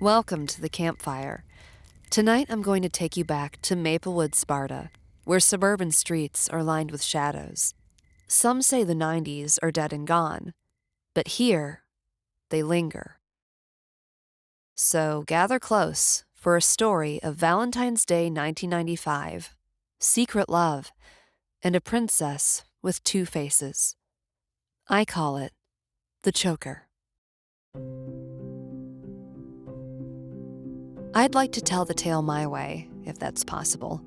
Welcome to the campfire. Tonight I'm going to take you back to Maplewood-Sparta, where suburban streets are lined with shadows. Some say the 90s are dead and gone, but here, they linger. So gather close for a story of Valentine's Day 1995, secret love, and a princess with two faces. I call it the choker. I'd like to tell the tale my way, if that's possible.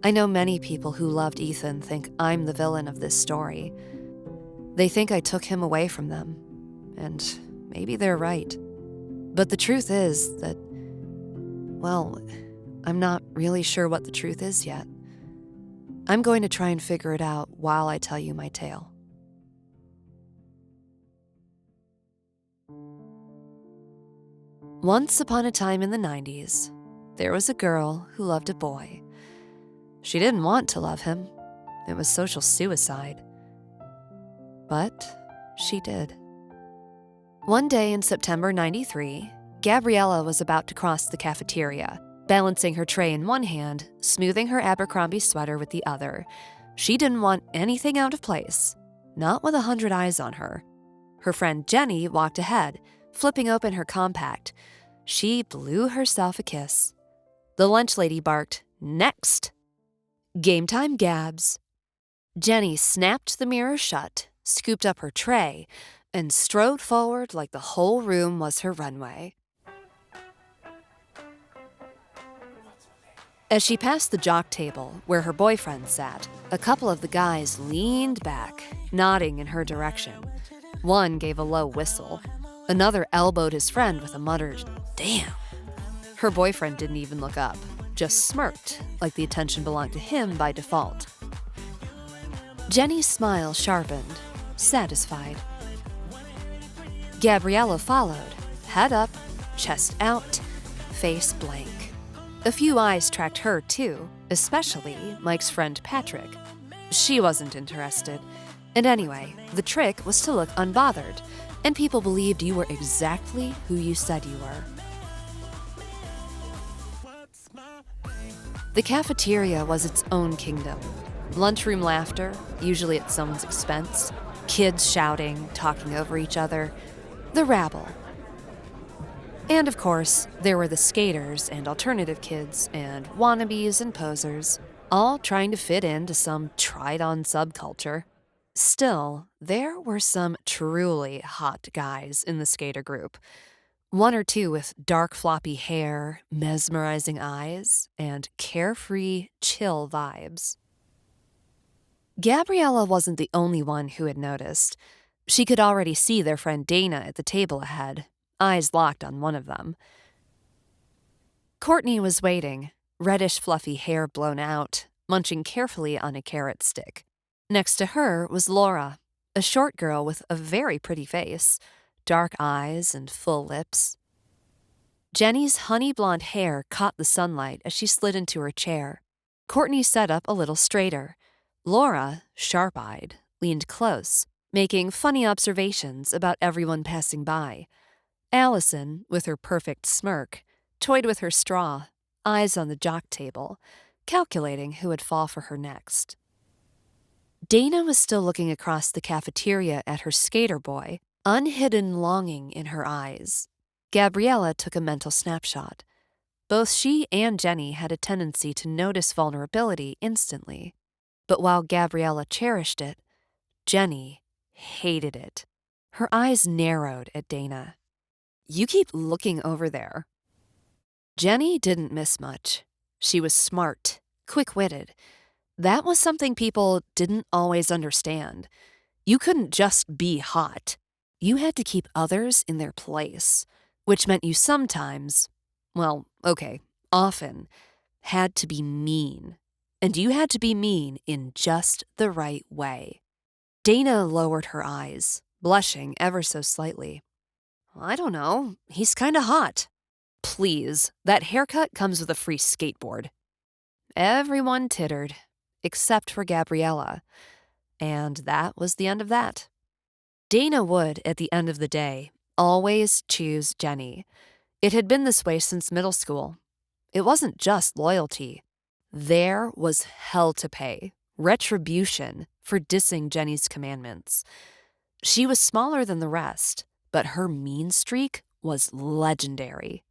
I know many people who loved Ethan think I'm the villain of this story. They think I took him away from them, and maybe they're right. But the truth is that, well, I'm not really sure what the truth is yet. I'm going to try and figure it out while I tell you my tale. Once upon a time in the 90s, there was a girl who loved a boy. She didn't want to love him. It was social suicide. But she did. One day in September 93, Gabriella was about to cross the cafeteria, balancing her tray in one hand, smoothing her Abercrombie sweater with the other. She didn't want anything out of place, not with 100 eyes on her. Her friend Jenny walked ahead, flipping open her compact. She blew herself a kiss. The lunch lady barked, "Next!" Game time, Gabs. Jenny snapped the mirror shut, scooped up her tray, and strode forward like the whole room was her runway. As she passed the jock table where her boyfriend sat, a couple of the guys leaned back, nodding in her direction. One gave a low whistle. Another elbowed his friend with a muttered, "Damn." Her boyfriend didn't even look up, just smirked, like the attention belonged to him by default. Jenny's smile sharpened, satisfied. Gabriella followed, head up, chest out, face blank. A few eyes tracked her, too, especially Mike's friend Patrick. She wasn't interested. And anyway, the trick was to look unbothered, and people believed you were exactly who you said you were. The cafeteria was its own kingdom. Lunchroom laughter, usually at someone's expense. Kids shouting, talking over each other. The rabble. And of course, there were the skaters and alternative kids and wannabes and posers, all trying to fit into some tried-on subculture. Still, there were some truly hot guys in the skater group. One or two with dark floppy hair, mesmerizing eyes, and carefree, chill vibes. Gabriella wasn't the only one who had noticed. She could already see their friend Dana at the table ahead, eyes locked on one of them. Courtney was waiting, reddish fluffy hair blown out, munching carefully on a carrot stick. Next to her was Laura, a short girl with a very pretty face, dark eyes and full lips. Jenny's honey blonde hair caught the sunlight as she slid into her chair. Courtney sat up a little straighter. Laura, sharp-eyed, leaned close, making funny observations about everyone passing by. Allison, with her perfect smirk, toyed with her straw, eyes on the jock table, calculating who would fall for her next. Dana was still looking across the cafeteria at her skater boy, unhidden longing in her eyes. Gabriella took a mental snapshot. Both she and Jenny had a tendency to notice vulnerability instantly. But while Gabriella cherished it, Jenny hated it. Her eyes narrowed at Dana. "You keep looking over there." Jenny didn't miss much. She was smart, quick-witted. That was something people didn't always understand. You couldn't just be hot. You had to keep others in their place, which meant you sometimes, well, okay, often, had to be mean. And you had to be mean in just the right way. Dana lowered her eyes, blushing ever so slightly. "I don't know. He's kinda hot." "Please, that haircut comes with a free skateboard." Everyone tittered, except for Gabriella. And that was the end of that. Dana would, at the end of the day, always choose Jenny. It had been this way since middle school. It wasn't just loyalty. There was hell to pay, retribution for dissing Jenny's commandments. She was smaller than the rest, but her mean streak was legendary.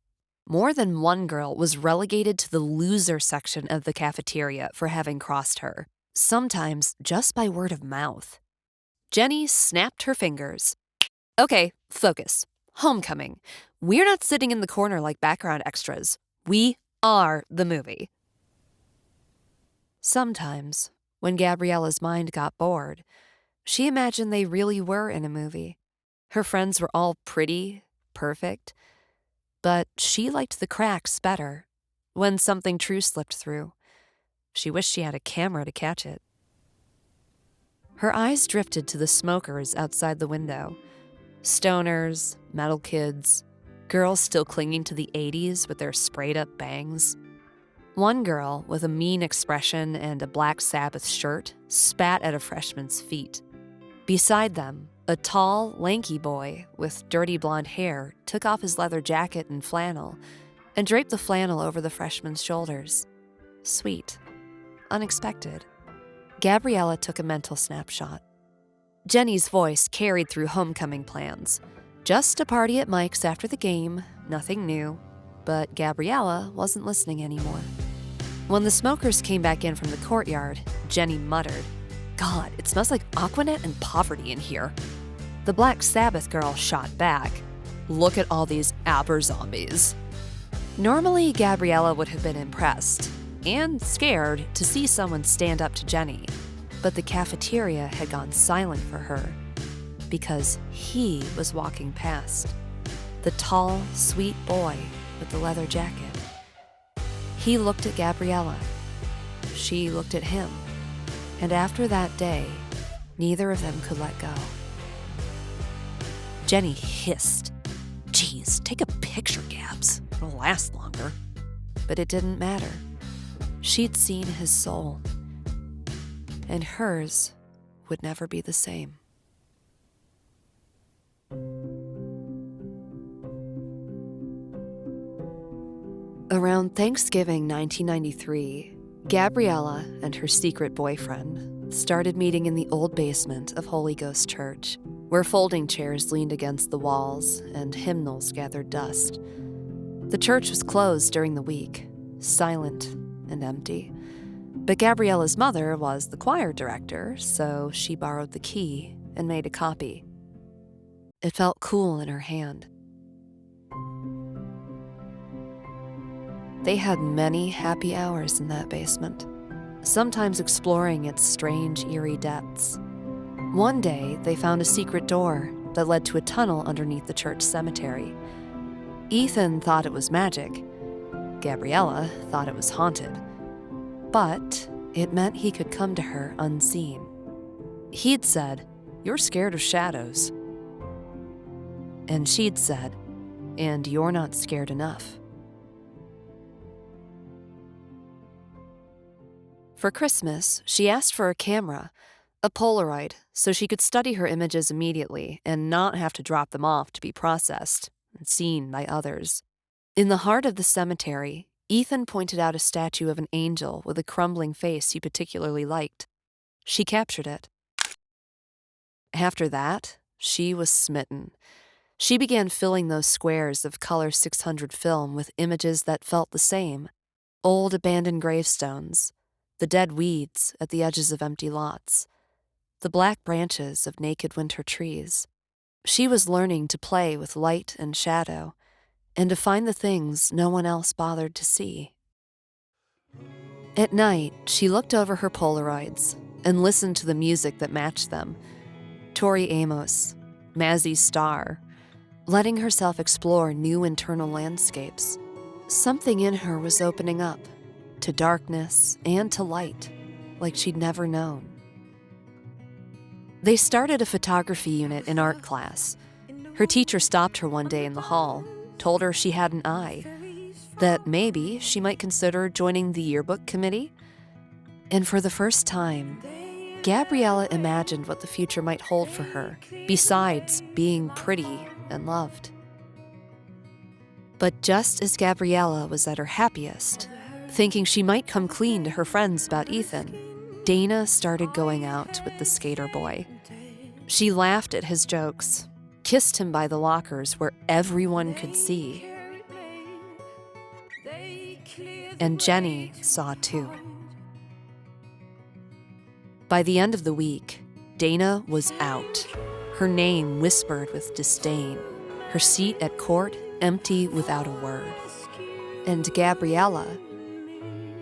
More than one girl was relegated to the loser section of the cafeteria for having crossed her, sometimes just by word of mouth. Jenny snapped her fingers. Okay, focus. Homecoming. We're not sitting in the corner like background extras. We are the movie. Sometimes, when Gabriella's mind got bored, she imagined they really were in a movie. Her friends were all pretty, perfect, but she liked the cracks better. When something true slipped through, she wished she had a camera to catch it. Her eyes drifted to the smokers outside the window. Stoners, metal kids, girls still clinging to the 80s with their sprayed-up bangs. One girl, with a mean expression and a Black Sabbath shirt, spat at a freshman's feet. Beside them, a tall, lanky boy with dirty blonde hair took off his leather jacket and flannel and draped the flannel over the freshman's shoulders. Sweet. Unexpected. Gabriella took a mental snapshot. Jenny's voice carried through homecoming plans. Just a party at Mike's after the game, nothing new. But Gabriella wasn't listening anymore. When the smokers came back in from the courtyard, Jenny muttered, "God, it smells like Aquanet and poverty in here." The Black Sabbath girl shot back, "Look at all these aber zombies." Normally, Gabriella would have been impressed and scared to see someone stand up to Jenny, but the cafeteria had gone silent for her because he was walking past. The tall, sweet boy with the leather jacket. He looked at Gabriella. She looked at him. And after that day, neither of them could let go. Jenny hissed, "Geez, take a picture, Gabs. It'll last longer." But it didn't matter. She'd seen his soul. And hers would never be the same. Around Thanksgiving 1993, Gabriella and her secret boyfriend started meeting in the old basement of Holy Ghost Church, where folding chairs leaned against the walls and hymnals gathered dust. The church was closed during the week, silent and empty. But Gabriella's mother was the choir director, so she borrowed the key and made a copy. It felt cool in her hand. They had many happy hours in that basement, sometimes exploring its strange, eerie depths. One day, they found a secret door that led to a tunnel underneath the church cemetery. Ethan thought it was magic. Gabriella thought it was haunted. But it meant he could come to her unseen. He'd said, "You're scared of shadows." And she'd said, "And you're not scared enough." For Christmas, she asked for a camera, a Polaroid, so she could study her images immediately and not have to drop them off to be processed and seen by others. In the heart of the cemetery, Ethan pointed out a statue of an angel with a crumbling face he particularly liked. She captured it. After that, she was smitten. She began filling those squares of Color 600 film with images that felt the same. Old abandoned gravestones, the dead weeds at the edges of empty lots, the black branches of naked winter trees. She was learning to play with light and shadow, and to find the things no one else bothered to see. At night, she looked over her Polaroids and listened to the music that matched them. Tori Amos, Mazzy Star, letting herself explore new internal landscapes. Something in her was opening up, to darkness and to light, like she'd never known. They started a photography unit in art class. Her teacher stopped her one day in the hall, told her she had an eye, that maybe she might consider joining the yearbook committee. And for the first time, Gabriella imagined what the future might hold for her, besides being pretty and loved. But just as Gabriella was at her happiest, thinking she might come clean to her friends about Ethan, Dana started going out with the skater boy. She laughed at his jokes, kissed him by the lockers where everyone could see. And Jenny saw too. By the end of the week, Dana was out, her name whispered with disdain, her seat at court empty without a word. And Gabriella,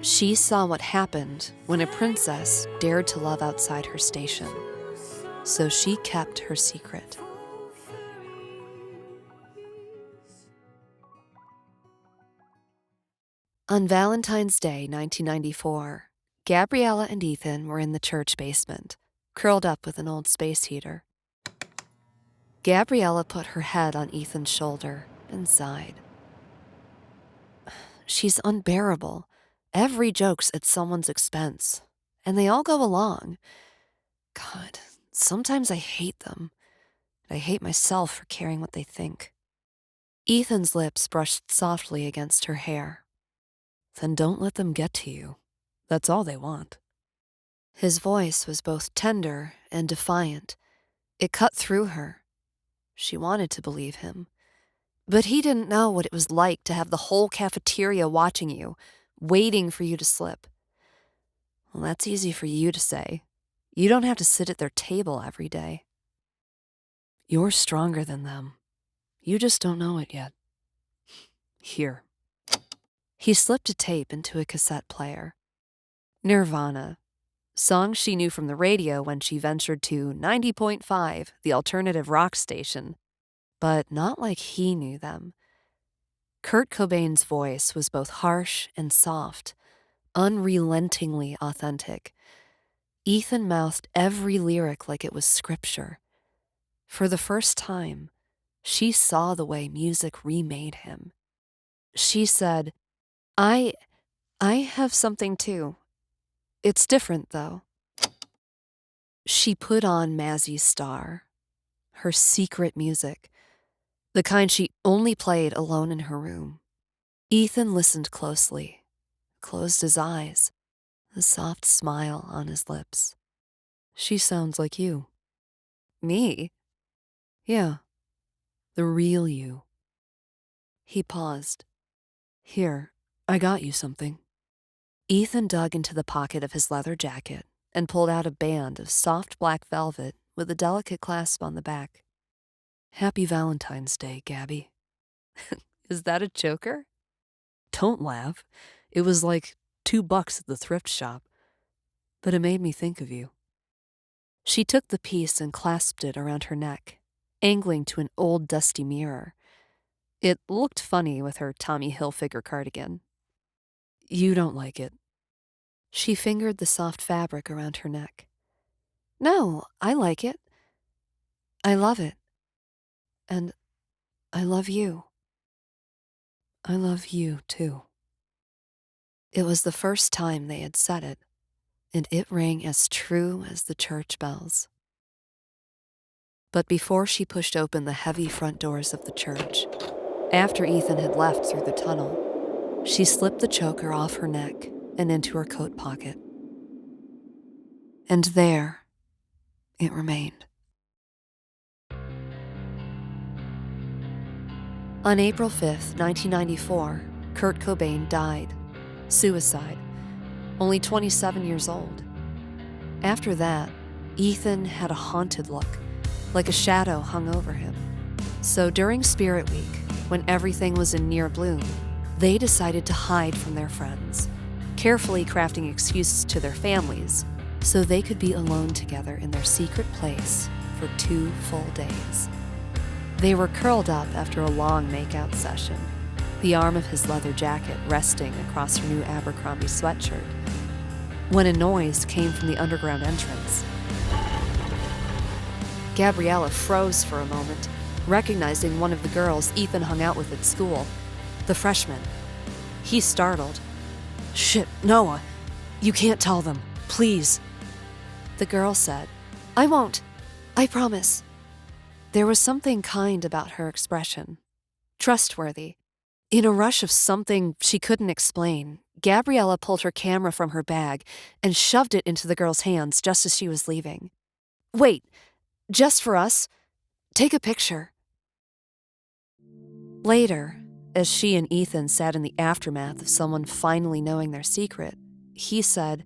she saw what happened when a princess dared to love outside her station. So she kept her secret. On Valentine's Day, 1994, Gabriella and Ethan were in the church basement, curled up with an old space heater. Gabriella put her head on Ethan's shoulder and sighed. She's unbearable. Every joke's at someone's expense, and they all go along. God, sometimes I hate them. I hate myself for caring what they think. Ethan's lips brushed softly against her hair. Then don't let them get to you. That's all they want. His voice was both tender and defiant. It cut through her. She wanted to believe him. But he didn't know what it was like to have the whole cafeteria watching you, waiting for you to slip. Well, that's easy for you to say. You don't have to sit at their table every day. You're stronger than them. You just don't know it yet. Here. He slipped a tape into a cassette player. Nirvana. Songs she knew from the radio when she ventured to 90.5, the alternative rock station. But not like he knew them. Kurt Cobain's voice was both harsh and soft, unrelentingly authentic. Ethan mouthed every lyric like it was scripture. For the first time, she saw the way music remade him. She said, I have something too. It's different, though. She put on Mazzie's Star, her secret music, the kind she only played alone in her room. Ethan listened closely, closed his eyes, a soft smile on his lips. She sounds like you. Me? Yeah, the real you. He paused. Here, I got you something. Ethan dug into the pocket of his leather jacket and pulled out a band of soft black velvet with a delicate clasp on the back. Happy Valentine's Day, Gabby. Is that a choker? Don't laugh. It was like $2 at the thrift shop. But it made me think of you. She took the piece and clasped it around her neck, angling to an old dusty mirror. It looked funny with her Tommy Hilfiger cardigan. You don't like it. She fingered the soft fabric around her neck. No, I like it. I love it. And I love you. I love you, too. It was the first time they had said it, and it rang as true as the church bells. But before she pushed open the heavy front doors of the church, after Ethan had left through the tunnel, she slipped the choker off her neck and into her coat pocket. And there it remained. On April 5th, 1994, Kurt Cobain died. Suicide. Only 27 years old. After that, Ethan had a haunted look, like a shadow hung over him. So during Spirit Week, when everything was in near bloom, they decided to hide from their friends, carefully crafting excuses to their families so they could be alone together in their secret place for 2 full days. They were curled up after a long makeout session, the arm of his leather jacket resting across her new Abercrombie sweatshirt, when a noise came from the underground entrance. Gabriella froze for a moment, recognizing one of the girls Ethan hung out with at school, the freshman. He startled. Shit, Noah, you can't tell them, please. The girl said, I won't, I promise. There was something kind about her expression, trustworthy. In a rush of something she couldn't explain, Gabriella pulled her camera from her bag and shoved it into the girl's hands just as she was leaving. "Wait, just for us. Take a picture." Later, as she and Ethan sat in the aftermath of someone finally knowing their secret, he said,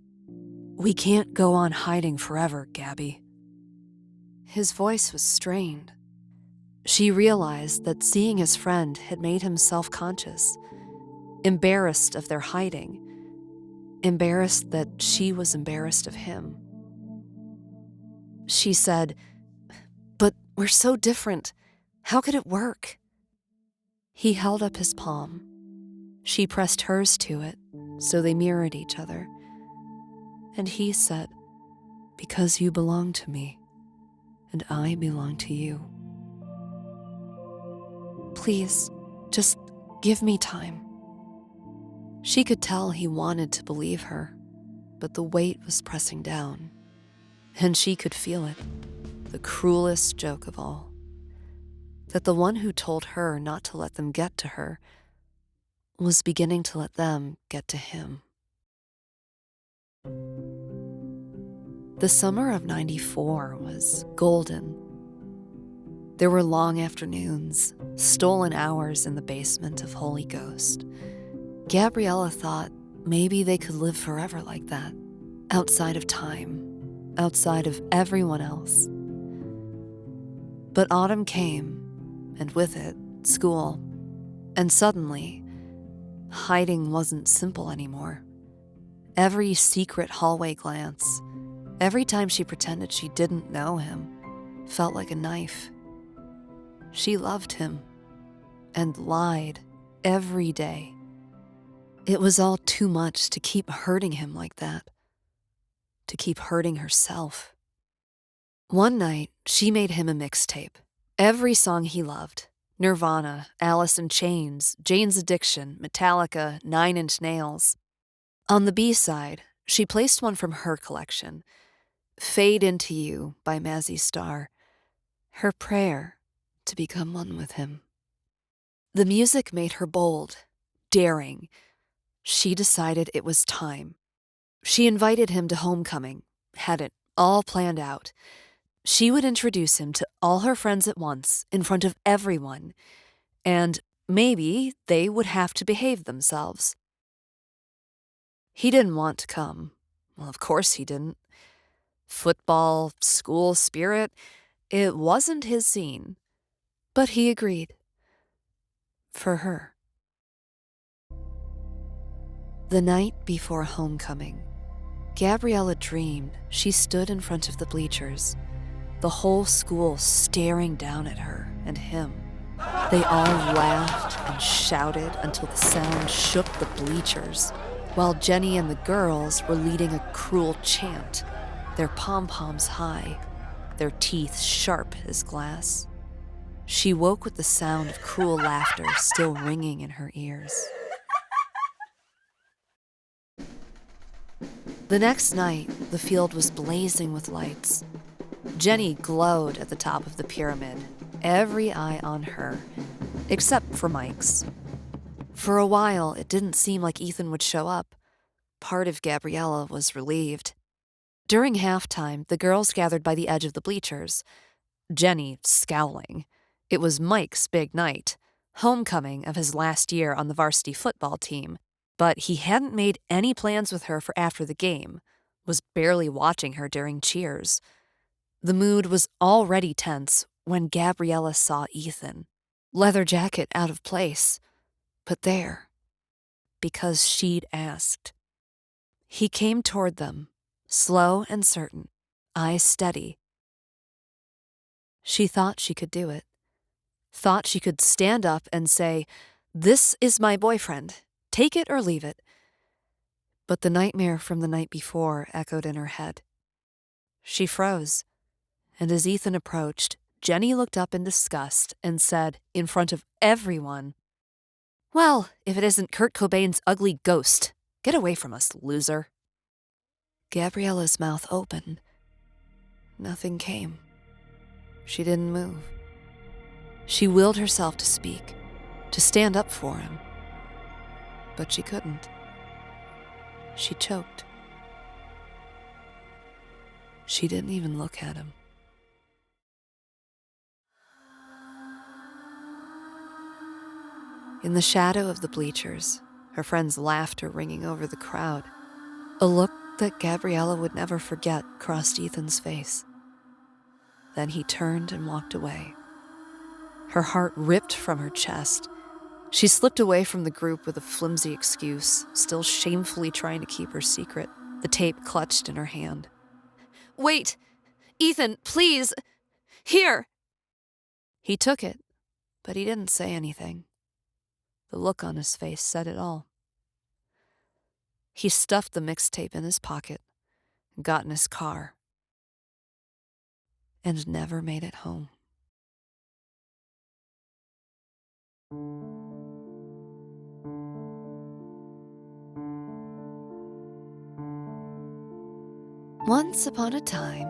"We can't go on hiding forever, Gabby." His voice was strained. She realized that seeing his friend had made him self-conscious, embarrassed of their hiding, embarrassed that she was embarrassed of him. She said, "But we're so different. How could it work?" He held up his palm. She pressed hers to it, so they mirrored each other. And he said, "Because you belong to me, and I belong to you. Please, just give me time." She could tell he wanted to believe her, but the weight was pressing down, and she could feel it, the cruelest joke of all, that the one who told her not to let them get to her was beginning to let them get to him. The summer of '94 was golden. There were long afternoons, stolen hours in the basement of Holy Ghost. Gabriella thought maybe they could live forever like that, outside of time, outside of everyone else. But autumn came, and with it, school. And suddenly, hiding wasn't simple anymore. Every secret hallway glance, every time she pretended she didn't know him, felt like a knife. She loved him, and lied every day. It was all too much to keep hurting him like that, to keep hurting herself. One night, she made him a mixtape. Every song he loved: Nirvana, Alice in Chains, Jane's Addiction, Metallica, 9 Inch Nails. On the B-side, she placed one from her collection, Fade Into You by Mazzy Star, her prayer to become one with him. The music made her bold, daring. She decided it was time. She invited him to homecoming, had it all planned out. She would introduce him to all her friends at once, in front of everyone, and maybe they would have to behave themselves. He didn't want to come. Well, of course he didn't. Football, school spirit, it wasn't his scene. But he agreed. For her. The night before homecoming, Gabriella dreamed she stood in front of the bleachers, the whole school staring down at her and him. They all laughed and shouted until the sound shook the bleachers, while Jenny and the girls were leading a cruel chant, their pom-poms high, their teeth sharp as glass. She woke with the sound of cruel laughter still ringing in her ears. The next night, the field was blazing with lights. Jenny glowed at the top of the pyramid, every eye on her, except for Mike's. For a while, it didn't seem like Ethan would show up. Part of Gabriella was relieved. During halftime, the girls gathered by the edge of the bleachers, Jenny scowling. It was Mike's big night, homecoming of his last year on the varsity football team, but he hadn't made any plans with her for after the game, was barely watching her during cheers. The mood was already tense when Gabriella saw Ethan, leather jacket out of place, but there, because she'd asked. He came toward them, slow and certain, eyes steady. She thought she could do it, thought she could stand up and say, "This is my boyfriend, take it or leave it." But the nightmare from the night before echoed in her head. She froze, and as Ethan approached, Jenny looked up in disgust and said, in front of everyone, "Well, if it isn't Kurt Cobain's ugly ghost, get away from us, loser." Gabriella's mouth opened. Nothing came. She didn't move. She willed herself to speak, to stand up for him, but she couldn't. She choked. She didn't even look at him. In the shadow of the bleachers, her friend's laughter ringing over the crowd, a look that Gabriella would never forget crossed Ethan's face. Then he turned and walked away. Her heart ripped from her chest. She slipped away from the group with a flimsy excuse, still shamefully trying to keep her secret, the tape clutched in her hand. "Wait! Ethan, please! Here!" He took it, but he didn't say anything. The look on his face said it all. He stuffed the mixtape in his pocket, got in his car, and never made it home. Once upon a time,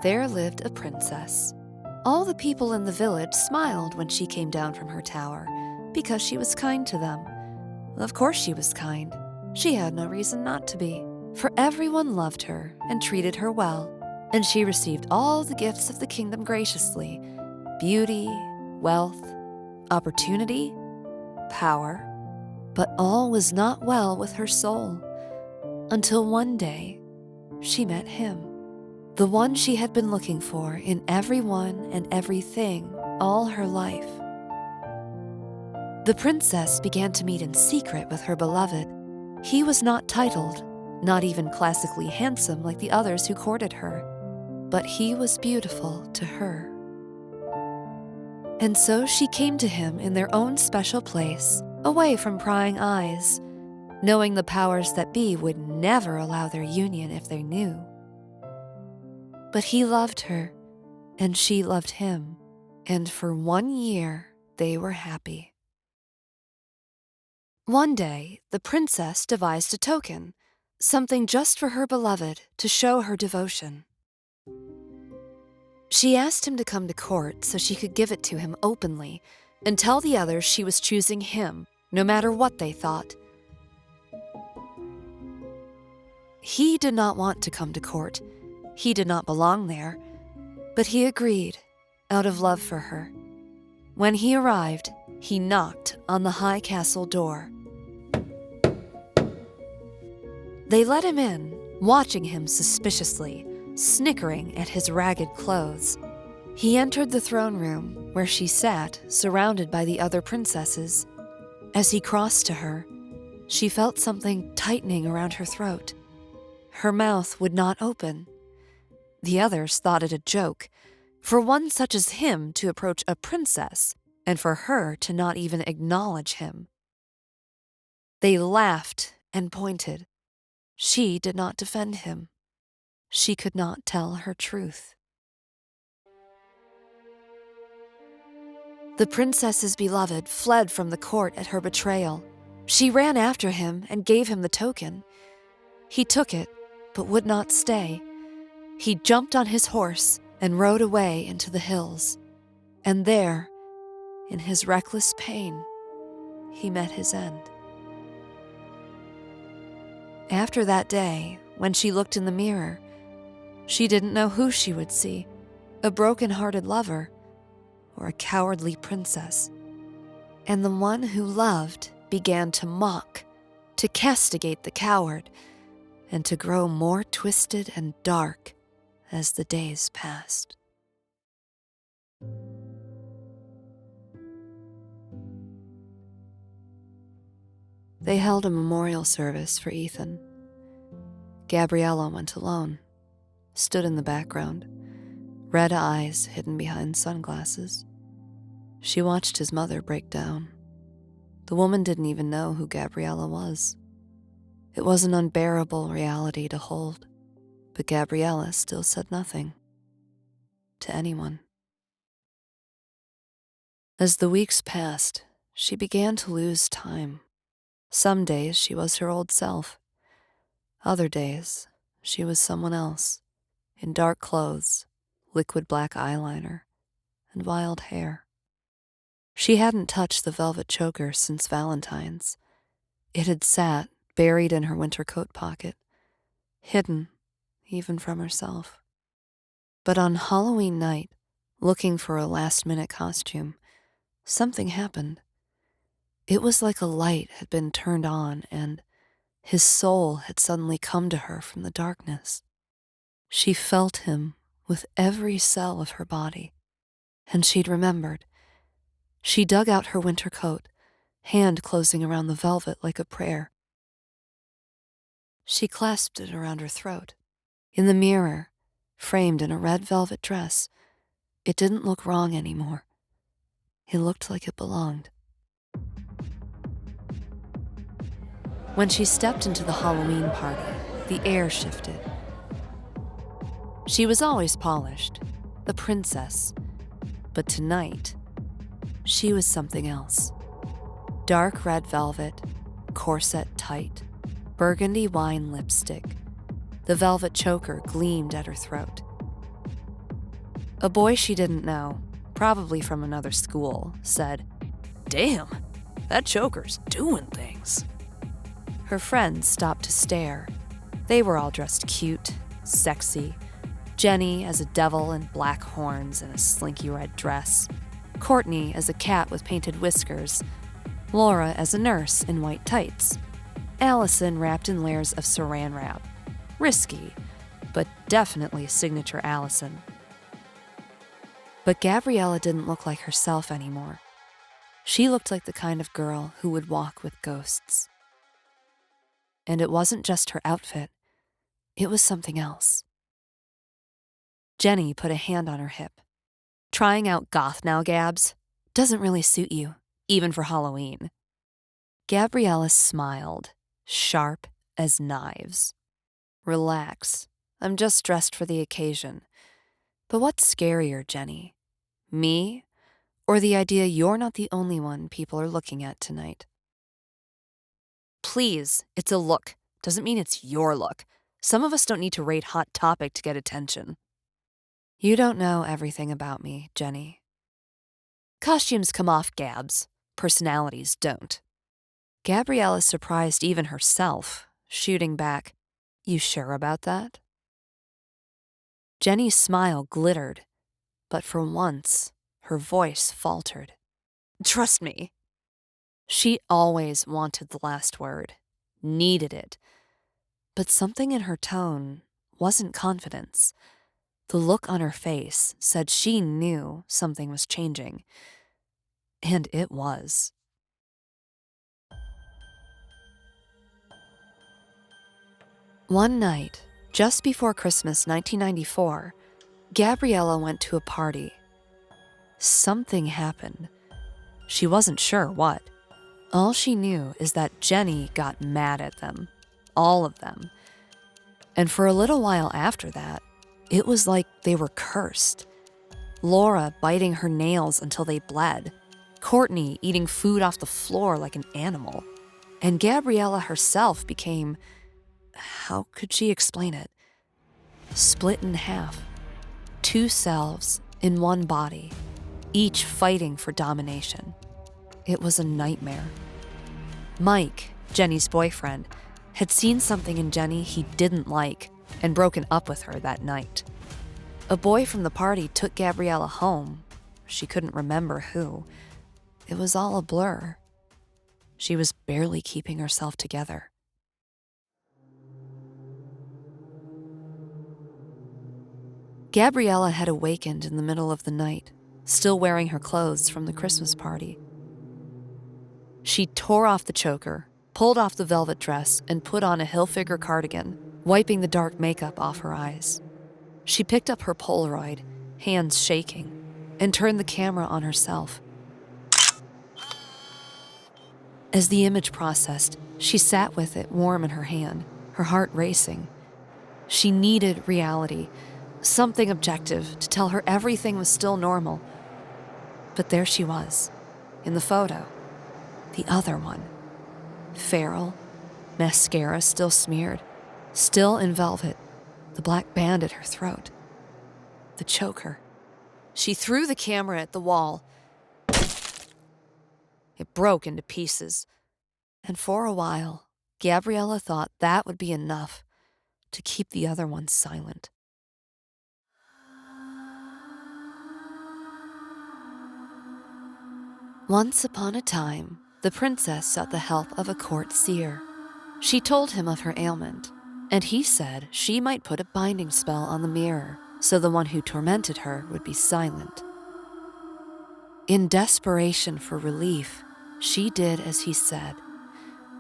there lived a princess. All the people in the village smiled when she came down from her tower, because she was kind to them. Of course she was kind. She had no reason not to be, for everyone loved her and treated her well, and she received all the gifts of the kingdom graciously: beauty, wealth, opportunity, power. But all was not well with her soul, until one day she met him, the one she had been looking for in everyone and everything all her life. The princess began to meet in secret with her beloved. He was not titled, not even classically handsome like the others who courted her, but he was beautiful to her. And so she came to him in their own special place, away from prying eyes, knowing the powers that be would never allow their union if they knew. But he loved her, and she loved him, and for 1 year they were happy. One day, the princess devised a token, something just for her beloved to show her devotion. She asked him to come to court so she could give it to him openly and tell the others she was choosing him, no matter what they thought. He did not want to come to court. He did not belong there, but he agreed, out of love for her. When he arrived, he knocked on the high castle door. They let him in, watching him suspiciously, snickering at his ragged clothes. He entered the throne room, where she sat, surrounded by the other princesses. As he crossed to her, she felt something tightening around her throat. Her mouth would not open. The others thought it a joke, for one such as him to approach a princess, and for her to not even acknowledge him. They laughed and pointed. She did not defend him. She could not tell her truth. The princess's beloved fled from the court at her betrayal. She ran after him and gave him the token. He took it, but would not stay. He jumped on his horse and rode away into the hills. And there, in his reckless pain, he met his end. After that day, when she looked in the mirror, she didn't know who she would see, a broken-hearted lover or a cowardly princess. And the one who loved began to mock, to castigate the coward, and to grow more twisted and dark as the days passed. They held a memorial service for Ethan. Gabriella went alone, stood in the background, red eyes hidden behind sunglasses. She watched his mother break down. The woman didn't even know who Gabriella was. It was an unbearable reality to hold, but Gabriella still said nothing to anyone. As the weeks passed, she began to lose time. Some days she was her old self. Other days, she was someone else, in dark clothes, liquid black eyeliner, and wild hair. She hadn't touched the velvet choker since Valentine's. It had sat, buried in her winter coat pocket, hidden even from herself. But on Halloween night, looking for a last-minute costume, something happened. It was like a light had been turned on and his soul had suddenly come to her from the darkness. She felt him with every cell of her body, and she'd remembered. She dug out her winter coat, hand closing around the velvet like a prayer. She clasped it around her throat. In the mirror, framed in a red velvet dress, it didn't look wrong anymore. It looked like it belonged. When she stepped into the Halloween party, the air shifted. She was always polished, a princess, but tonight, she was something else. Dark red velvet, corset tight, burgundy wine lipstick. The velvet choker gleamed at her throat. A boy she didn't know, probably from another school, said, "Damn, that choker's doing things." Her friends stopped to stare. They were all dressed cute, sexy. Jenny as a devil in black horns and a slinky red dress. Courtney as a cat with painted whiskers. Laura as a nurse in white tights. Allison wrapped in layers of saran wrap. Risky, but definitely signature Allison. But Gabriella didn't look like herself anymore. She looked like the kind of girl who would walk with ghosts. And it wasn't just her outfit. It was something else. Jenny put a hand on her hip. "Trying out goth now, Gabs? Doesn't really suit you, even for Halloween." Gabriella smiled, sharp as knives. "Relax. I'm just dressed for the occasion. But what's scarier, Jenny? Me, or the idea you're not the only one people are looking at tonight?" "Please, it's a look. Doesn't mean it's your look. Some of us don't need to rate Hot Topic to get attention." "You don't know everything about me, Jenny." "Costumes come off, Gabs. Personalities don't." Gabriella surprised even herself, shooting back, "You sure about that?" Jenny's smile glittered, but for once, her voice faltered. "Trust me." She always wanted the last word, needed it. But something in her tone wasn't confidence. The look on her face said she knew something was changing. And it was. One night, just before Christmas 1994, Gabriella went to a party. Something happened. She wasn't sure what. All she knew is that Jenny got mad at them. All of them. And for a little while after that, it was like they were cursed. Laura biting her nails until they bled. Courtney eating food off the floor like an animal. And Gabriella herself became, how could she explain it? Split in half. Two selves in one body, each fighting for domination. It was a nightmare. Mike, Jenny's boyfriend, had seen something in Jenny he didn't like and broken up with her that night. A boy from the party took Gabriella home. She couldn't remember who. It was all a blur. She was barely keeping herself together. Gabriella had awakened in the middle of the night, still wearing her clothes from the Christmas party. She tore off the choker, pulled off the velvet dress, and put on a Hilfiger cardigan, wiping the dark makeup off her eyes. She picked up her Polaroid, hands shaking, and turned the camera on herself. As the image processed, she sat with it warm in her hand, her heart racing. She needed reality, something objective to tell her everything was still normal. But there she was, in the photo, the other one. Feral, mascara still smeared, still in velvet, the black band at her throat. The choker. She threw the camera at the wall. It broke into pieces. And for a while, Gabriella thought that would be enough to keep the other one silent. Once upon a time, the princess sought the help of a court seer. She told him of her ailment, and he said she might put a binding spell on the mirror so the one who tormented her would be silent. In desperation for relief, she did as he said.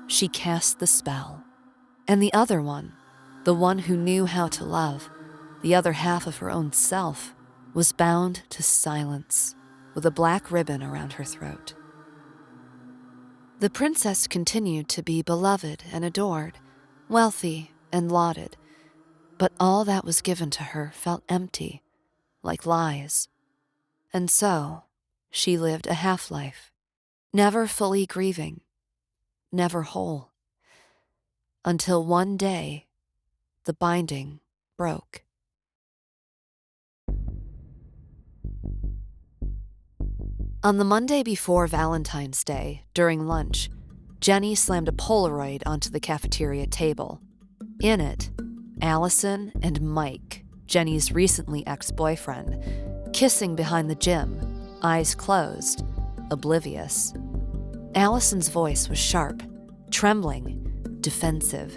She cast the spell, and the other one, the one who knew how to love, the other half of her own self, was bound to silence with a black ribbon around her throat. The princess continued to be beloved and adored, wealthy and lauded, but all that was given to her felt empty, like lies. And so, she lived a half-life, never fully grieving, never whole, until one day, the binding broke. On the Monday before Valentine's Day, during lunch, Jenny slammed a Polaroid onto the cafeteria table. In it, Allison and Mike, Jenny's recently ex-boyfriend, kissing behind the gym, eyes closed, oblivious. Allison's voice was sharp, trembling, defensive.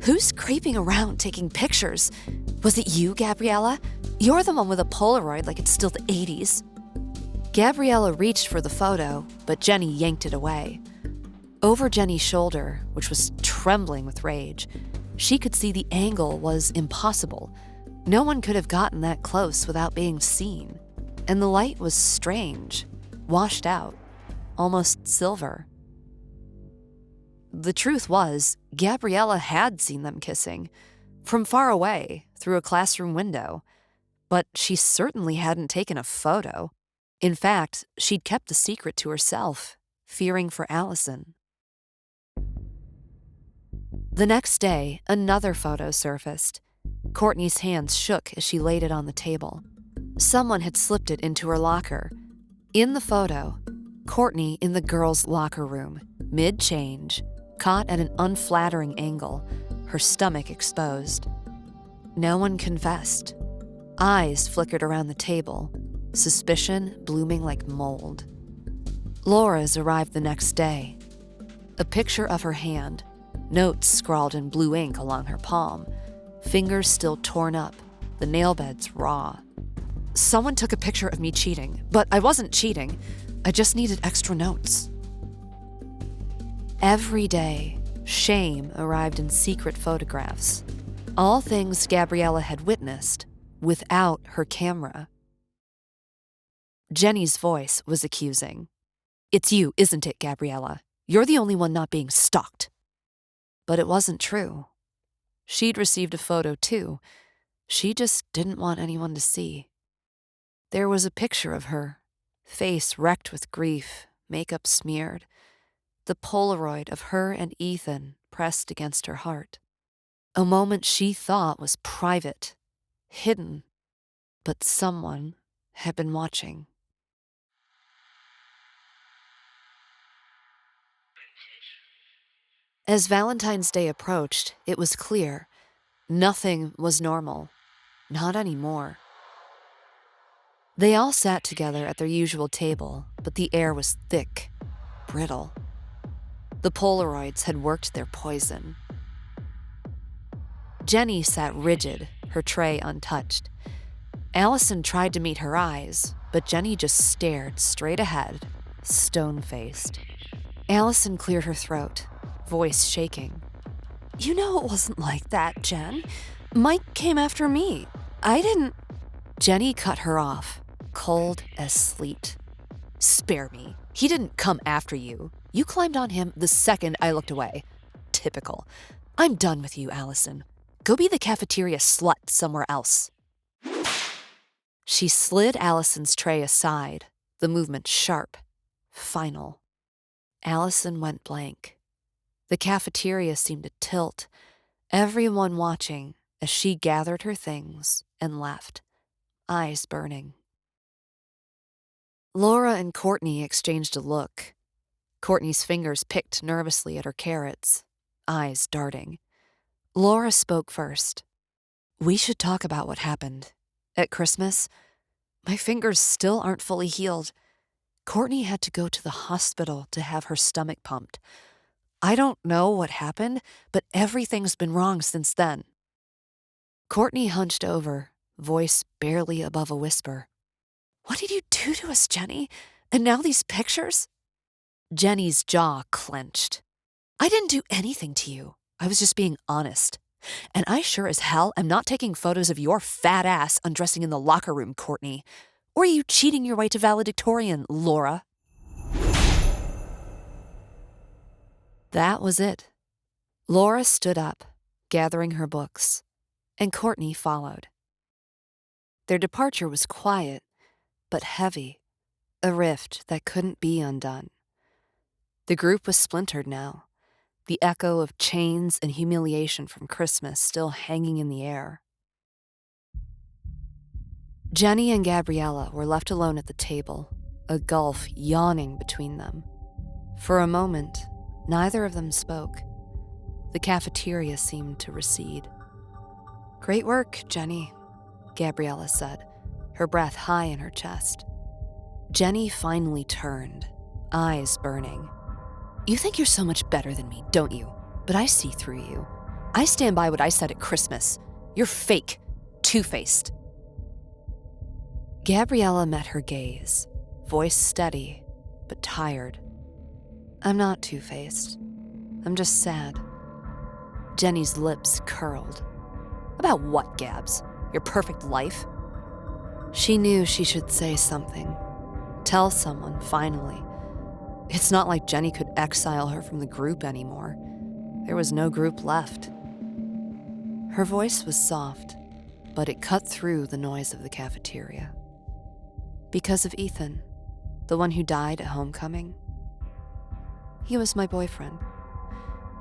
"Who's creeping around taking pictures? Was it you, Gabriella? You're the one with a Polaroid like it's still the 80s. Gabriella reached for the photo, but Jenny yanked it away. Over Jenny's shoulder, which was trembling with rage, she could see the angle was impossible. No one could have gotten that close without being seen. And the light was strange, washed out, almost silver. The truth was, Gabriella had seen them kissing, from far away, through a classroom window. But she certainly hadn't taken a photo. In fact, she'd kept the secret to herself, fearing for Allison. The next day, another photo surfaced. Courtney's hands shook as she laid it on the table. Someone had slipped it into her locker. In the photo, Courtney in the girls' locker room, mid-change, caught at an unflattering angle, her stomach exposed. No one confessed. Eyes flickered around the table, suspicion blooming like mold. Laura's arrived the next day. A picture of her hand, notes scrawled in blue ink along her palm, fingers still torn up, the nail beds raw. "Someone took a picture of me cheating, but I wasn't cheating. I just needed extra notes." Every day, shame arrived in secret photographs. All things Gabriella had witnessed without her camera. Jenny's voice was accusing. "It's you, isn't it, Gabriella? You're the only one not being stalked." But it wasn't true. She'd received a photo too. She just didn't want anyone to see. There was a picture of her, face wrecked with grief, makeup smeared, the Polaroid of her and Ethan pressed against her heart. A moment she thought was private, hidden, but someone had been watching. As Valentine's Day approached, it was clear. Nothing was normal. Not anymore. They all sat together at their usual table, but the air was thick, brittle. The Polaroids had worked their poison. Jenny sat rigid, her tray untouched. Allison tried to meet her eyes, but Jenny just stared straight ahead, stone-faced. Allison cleared her throat, voice shaking. "You know it wasn't like that, Jen. Mike came after me. I didn't—" Jenny cut her off, cold as sleet. "Spare me. He didn't come after you. You climbed on him the second I looked away. Typical. I'm done with you, Allison. Go be the cafeteria slut somewhere else." She slid Allison's tray aside, the movement sharp, final. Allison went blank. The cafeteria seemed to tilt, everyone watching as she gathered her things and left, eyes burning. Laura and Courtney exchanged a look. Courtney's fingers picked nervously at her carrots, eyes darting. Laura spoke first. "We should talk about what happened. At Christmas, my fingers still aren't fully healed. Courtney had to go to the hospital to have her stomach pumped. I don't know what happened, but everything's been wrong since then." Courtney hunched over, voice barely above a whisper. "What did you do to us, Jenny? And now these pictures?" Jenny's jaw clenched. "I didn't do anything to you. I was just being honest. And I sure as hell am not taking photos of your fat ass undressing in the locker room, Courtney. Or are you cheating your way to valedictorian, Laura?" That was it. Laura stood up, gathering her books, and Courtney followed. Their departure was quiet, but heavy, a rift that couldn't be undone. The group was splintered now, the echo of chains and humiliation from Christmas still hanging in the air. Jenny and Gabriella were left alone at the table, a gulf yawning between them. For a moment, neither of them spoke. The cafeteria seemed to recede. "Great work, Jenny," Gabriella said, her breath high in her chest. Jenny finally turned, eyes burning. "You think you're so much better than me, don't you? But I see through you. I stand by what I said at Christmas. You're fake, two-faced." Gabriella met her gaze, voice steady, but tired. "I'm not two-faced. I'm just sad." Jenny's lips curled. "About what, Gabs? Your perfect life?" She knew she should say something. Tell someone, finally. It's not like Jenny could exile her from the group anymore. There was no group left. Her voice was soft, but it cut through the noise of the cafeteria. "Because of Ethan, the one who died at homecoming. He was my boyfriend.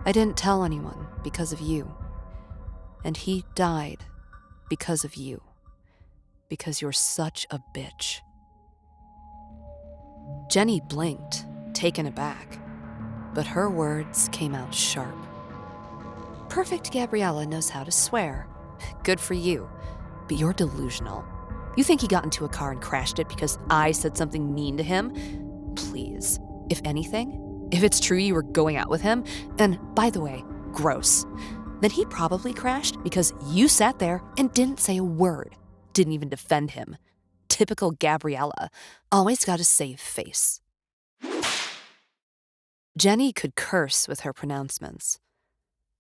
I didn't tell anyone because of you. And he died because of you. Because you're such a bitch." Jenny blinked, taken aback, but her words came out sharp. "Perfect Gabriella knows how to swear. Good for you. But you're delusional. You think he got into a car and crashed it because I said something mean to him? Please, if anything, if it's true you were going out with him, and by the way, gross, then he probably crashed because you sat there and didn't say a word, didn't even defend him. Typical Gabriella, always got a save face." Jenny could curse with her pronouncements,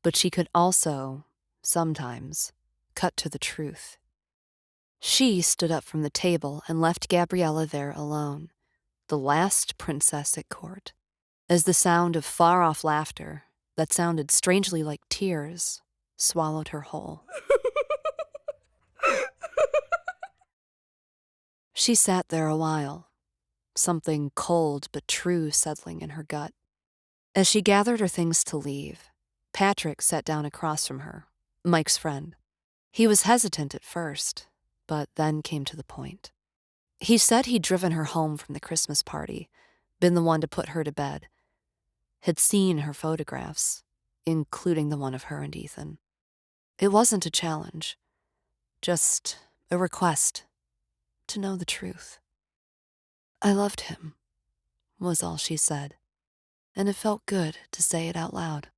but she could also, sometimes, cut to the truth. She stood up from the table and left Gabriella there alone, the last princess at court, as the sound of far-off laughter that sounded strangely like tears swallowed her whole. She sat there a while, something cold but true settling in her gut. As she gathered her things to leave, Patrick sat down across from her, Mike's friend. He was hesitant at first, but then came to the point. He said he'd driven her home from the Christmas party, been the one to put her to bed, had seen her photographs, including the one of her and Ethan. It wasn't a challenge, just a request to know the truth. "I loved him," was all she said, and it felt good to say it out loud.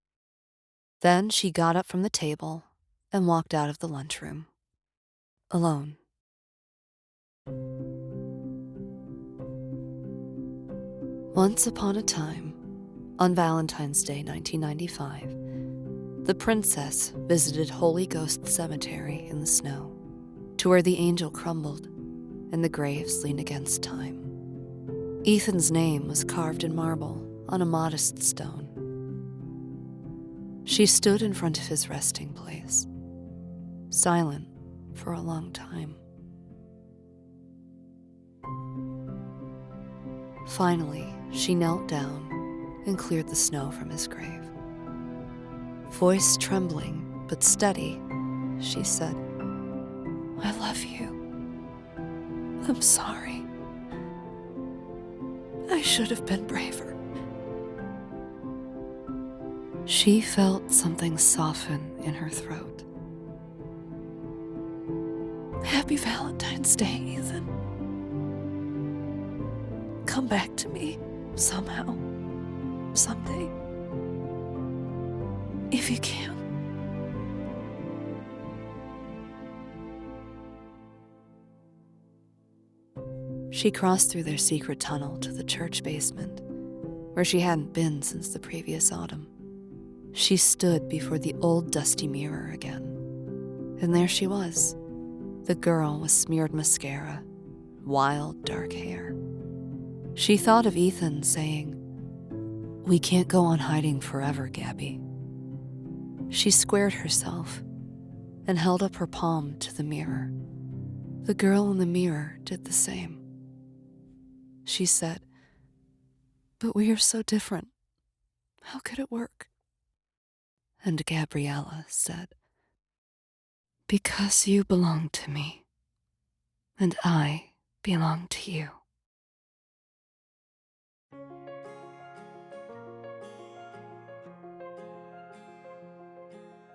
Then she got up from the table and walked out of the lunchroom, alone. Once upon a time, on Valentine's Day 1995, the princess visited Holy Ghost Cemetery in the snow, to where the angel crumbled and the graves leaned against time. Ethan's name was carved in marble on a modest stone. She stood in front of his resting place, silent for a long time. Finally, she knelt down and cleared the snow from his grave. Voice trembling but steady, she said, "I love you. I'm sorry. I should have been braver. She felt something soften in her throat. Happy Valentine's Day, Ethan. Come back to me somehow, someday, if you can. She crossed through their secret tunnel to the church basement, where she hadn't been since the previous autumn. She stood before the old dusty mirror again, and there she was, the girl with smeared mascara, wild dark hair. She thought of Ethan saying, "We can't go on hiding forever, Gabby." She squared herself and held up her palm to the mirror. The girl in the mirror did the same. She said, "But we are so different. How could it work?" And Gabriella said, "Because you belong to me, and I belong to you."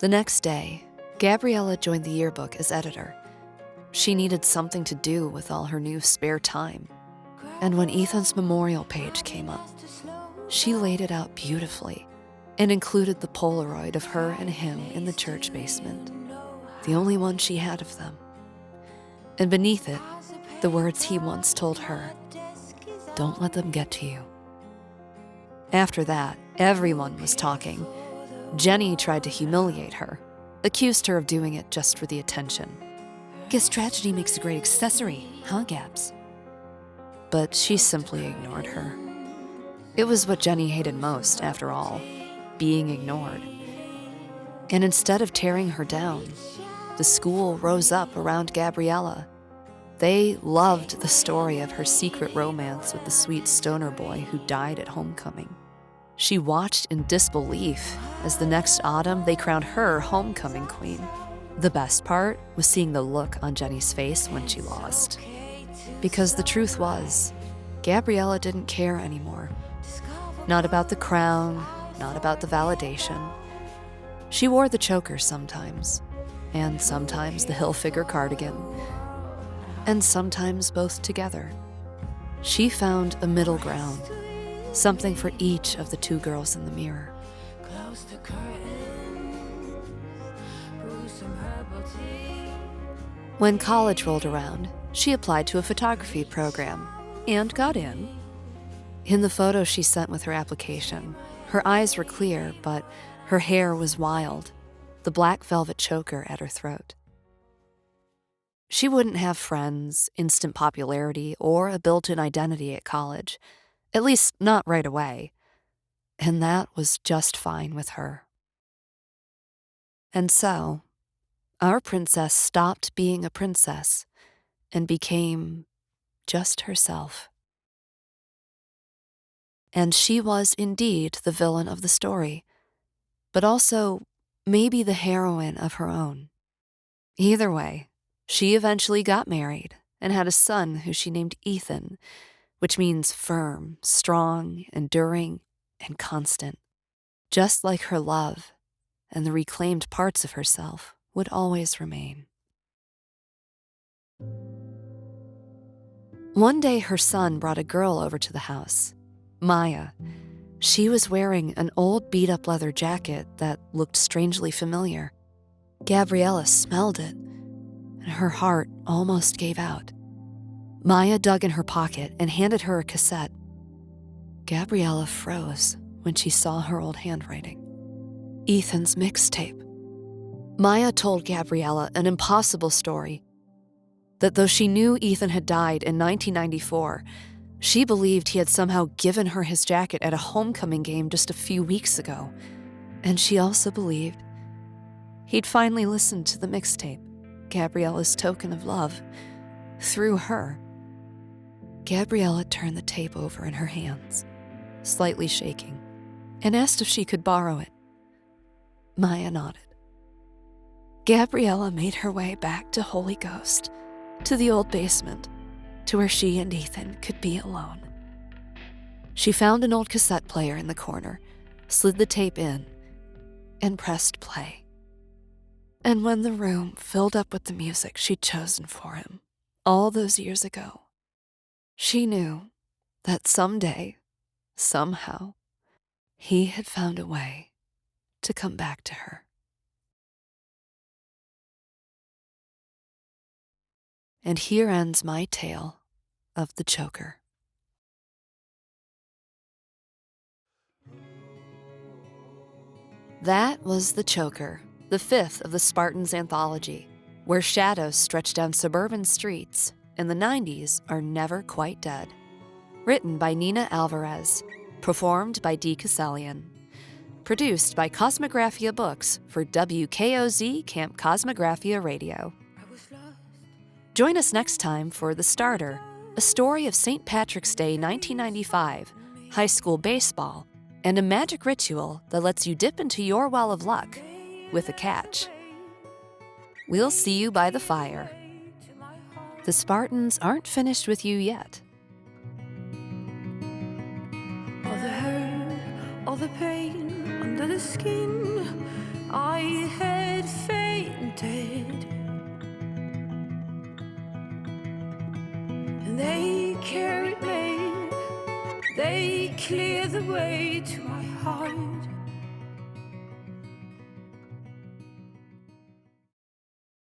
The next day, Gabriella joined the yearbook as editor. She needed something to do with all her new spare time. And when Ethan's memorial page came up, she laid it out beautifully and included the Polaroid of her and him in the church basement, the only one she had of them. And beneath it, the words he once told her, "Don't let them get to you." After that, everyone was talking. Jenny tried to humiliate her, accused her of doing it just for the attention. "Guess tragedy makes a great accessory, huh, Gabs?" But she simply ignored her. It was what Jenny hated most, after all, being ignored. And instead of tearing her down, the school rose up around Gabriella. They loved the story of her secret romance with the sweet stoner boy who died at homecoming. She watched in disbelief as the next autumn they crowned her homecoming queen. The best part was seeing the look on Jenny's face when she lost. Because the truth was, Gabriella didn't care anymore. Not about the crown, not about the validation. She wore the choker sometimes, and sometimes the Hilfiger cardigan, and sometimes both together. She found a middle ground, something for each of the two girls in the mirror. When college rolled around, she applied to a photography program and got in. In the photo she sent with her application, her eyes were clear, but her hair was wild, the black velvet choker at her throat. She wouldn't have friends, instant popularity, or a built-in identity at college, at least not right away, and that was just fine with her. And so, our princess stopped being a princess and became just herself. And she was indeed the villain of the story, but also maybe the heroine of her own. Either way, she eventually got married and had a son who she named Ethan, which means firm, strong, enduring, and constant. Just like her love and the reclaimed parts of herself would always remain. One day her son brought a girl over to the house, Maya. She was wearing an old beat-up leather jacket that looked strangely familiar. Gabriella smelled it, and her heart almost gave out. Maya dug in her pocket and handed her a cassette. Gabriella froze when she saw her old handwriting. Ethan's mixtape. Maya told Gabriella an impossible story, that though she knew Ethan had died in 1994, she believed he had somehow given her his jacket at a homecoming game just a few weeks ago. And she also believed he'd finally listened to the mixtape, Gabriella's token of love, through her. Gabriella turned the tape over in her hands, slightly shaking, and asked if she could borrow it. Maya nodded. Gabriella made her way back to Holy Ghost, to the old basement, to where she and Ethan could be alone. She found an old cassette player in the corner, slid the tape in, and pressed play. And when the room filled up with the music she'd chosen for him all those years ago, she knew that someday, somehow, he had found a way to come back to her. And here ends my tale of the choker. That was The Choker, the fifth of the Spartans anthology, where shadows stretch down suburban streets and the 90s are never quite dead. Written by Nina Alvarez, performed by Dee Casselian. Produced by Cosmographia Books for WKOZ Camp Cosmographia Radio. Join us next time for The Starter, a story of St. Patrick's Day 1995, high school baseball, and a magic ritual that lets you dip into your well of luck with a catch. We'll see you by the fire. The Spartans aren't finished with you yet. All the hurt, all the pain under the skin, I had fainted. And they carried me, they cleared the way to my heart.